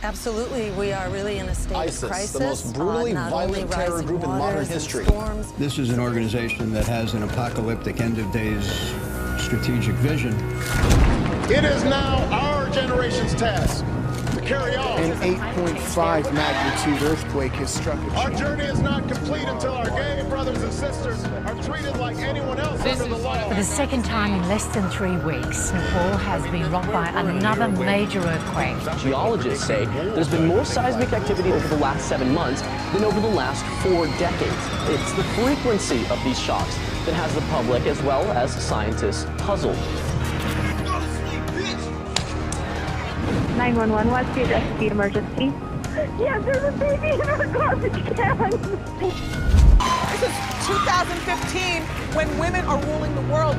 Absolutely, we are really in a state of crisis. The most brutally violent terror group in modern history. This is an organization that has an apocalyptic end of days strategic vision. It is now our generation's task to carry on. An 8.5 magnitude earthquake has struck a Our journey is not complete until our gay brothers and sisters are treated like anyone else under the law. For the second time in less than 3 weeks, Nepal has been rocked by another major earthquake. Geologists say there's been more seismic activity over the last 7 months than over the last 4 decades. It's the frequency of these shocks that has the public as well as scientists puzzled. 911, what's the address of the emergency? Yes, there's a baby in our garbage can. This is 2015 when women are ruling the world.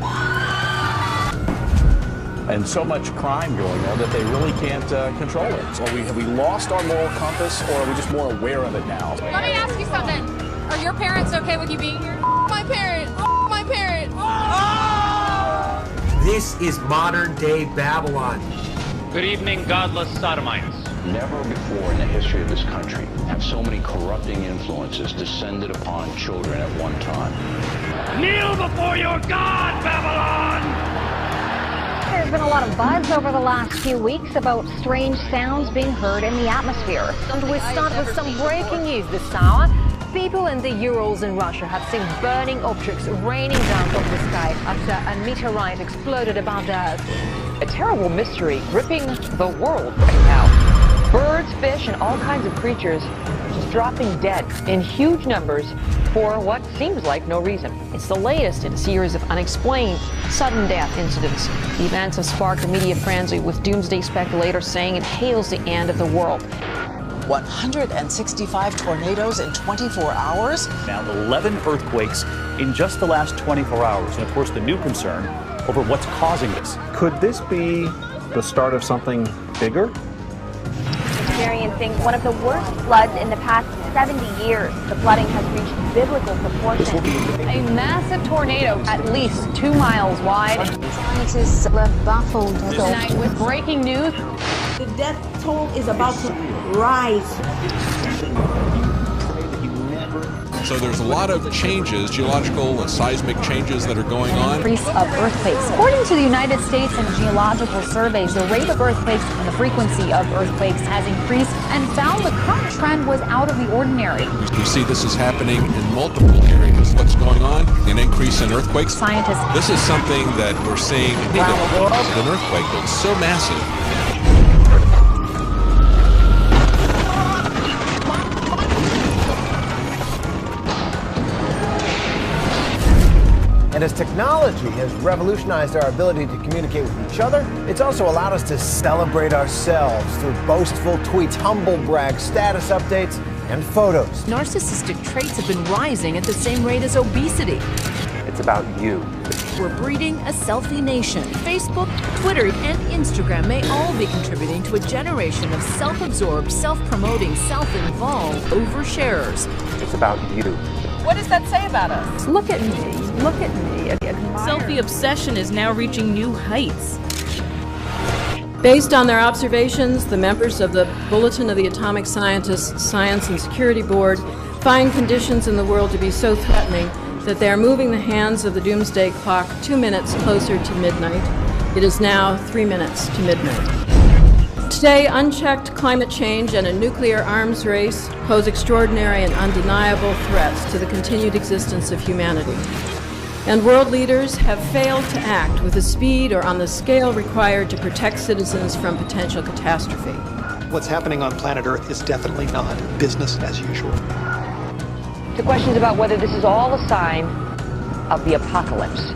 And so much crime going on that they really can't control it. So have we lost our moral compass, or are we just more aware of it now? Let me ask you something. Are your parents okay with you being here? My parent. My parent. This is modern day Babylon. Good evening, godless sodomites. Never before in the history of this country have so many corrupting influences descended upon children at one time. Kneel before your God, Babylon! There's been a lot of buzz over the last few weeks about strange sounds being heard in the atmosphere. And we start with some breaking news this hour. People in the Urals in Russia have seen burning objects raining down from the sky after a meteorite exploded above the Earth. A terrible mystery gripping the world right now. Birds, fish, and all kinds of creatures just dropping dead in huge numbers for what seems like no reason. It's the latest in a series of unexplained sudden death incidents. The events have sparked a media frenzy, with doomsday speculators saying it hails the end of the world. 165 tornadoes in 24 hours? Now 11 earthquakes in just the last 24 hours. And of course, the new concern over what's causing this. Could this be the start of something bigger? Experiencing one of the worst floods in the past 70 years. The flooding has reached biblical proportions. A massive tornado at least 2 miles wide. Scientists were baffled. Tonight with breaking news. The death toll is about to rise. So there's a lot of changes, geological and seismic changes that are going on. Increase of earthquakes. According to the United States and geological surveys, the rate of earthquakes and the frequency of earthquakes has increased, and found the current trend was out of the ordinary. You see this is happening in multiple areas. What's going on? An increase in earthquakes. Scientists. This is something that we're seeing. An earthquake that's so massive. And as technology has revolutionized our ability to communicate with each other, it's also allowed us to celebrate ourselves through boastful tweets, humble brags, status updates, and photos. Narcissistic traits have been rising at the same rate as obesity. It's about you. We're breeding a selfie nation. Facebook, Twitter, and Instagram may all be contributing to a generation of self-absorbed, self-promoting, self-involved oversharers. It's about you. What does that say about us? Look at me. Look at me. Selfie obsession is now reaching new heights. Based on their observations, the members of the Bulletin of the Atomic Scientists Science and Security Board find conditions in the world to be so threatening that they are moving the hands of the doomsday clock 2 minutes closer to midnight. It is now 3 minutes to midnight. Today, unchecked climate change and a nuclear arms race pose extraordinary and undeniable threats to the continued existence of humanity. And world leaders have failed to act with the speed or on the scale required to protect citizens from potential catastrophe. What's happening on planet Earth is definitely not business as usual. To questions about whether this is all a sign of the apocalypse.